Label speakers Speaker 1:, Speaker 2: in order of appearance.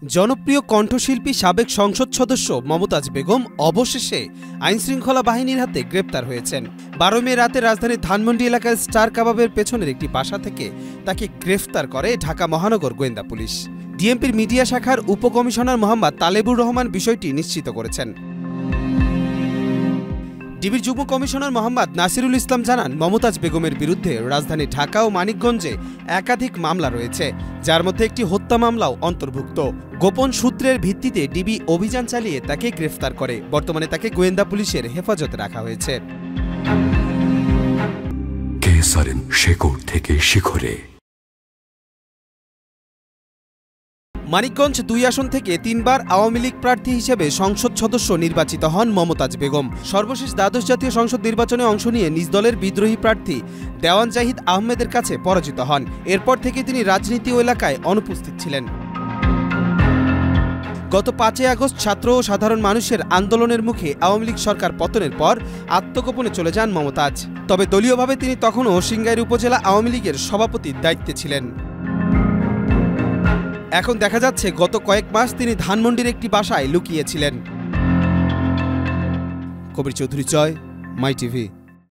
Speaker 1: জনপ্রিয় কণ্ঠশিল্পী সাবেক সংসদ সদস্য মমতাজ বেগম অবশেষে আইনশৃঙ্খলা বাহিনীর হাতে গ্রেপ্তার হয়েছেন। 12 মে রাতে রাজধানীর ধানমন্ডি এলাকার স্টার কাবাবের পেছনের একটি বাসা থেকে তাকে গ্রেফতার করে ঢাকা মহানগর গোয়েন্দা পুলিশ। ডিএমপির মিডিয়া শাখার উপকমিশনার মোহাম্মদ তালেবুর রহমান বিষয়টি নিশ্চিত করেছেন। ডিবির যুগ্ম কমিশনার মোহাম্মদ নাসিরুল ইসলাম জানান, মমতাজ বেগমের বিরুদ্ধে রাজধানী ঢাকা ও মানিকগঞ্জে একাধিক মামলা রয়েছে, যার মধ্যে একটি হত্যা মামলাও অন্তর্ভুক্ত। গোপন সূত্রের ভিত্তিতে ডিবি অভিযান চালিয়ে তাকে গ্রেফতার করে। বর্তমানে তাকে গোয়েন্দা পুলিশের হেফাজতে রাখা হয়েছে। শেকড় থেকে শিখরে। মানিকগঞ্জ 2 আসন থেকে 3 বার আওয়ামী লীগ প্রার্থী হিসেবে সংসদ সদস্য নির্বাচিত হন মমতাজ বেগম। সর্বশেষ দ্বাদশ জাতীয় সংসদ নির্বাচনে অংশ নিয়ে নিজ দলের বিদ্রোহী প্রার্থী দেওয়ান জাহিদ আহমেদের কাছে পরাজিত হন। এরপর থেকে তিনি রাজনীতি ও এলাকায় অনুপস্থিত ছিলেন। গত 5 আগস্ট ছাত্র ও সাধারণ মানুষের আন্দোলনের মুখে আওয়ামী লীগ সরকার পতনের পর আত্মগোপনে চলে যান মমতাজ। তবে দলীয়ভাবে তিনি তখনও সিংগাইর উপজেলা আওয়ামী লীগের সভাপতির দায়িত্বে ছিলেন। এখন দেখা যাচ্ছে গত কয়েক মাস তিনি ধানমন্ডির একটি বাসায় লুকিয়েছিলেন। কবির চৌধুরী, মাই টিভি।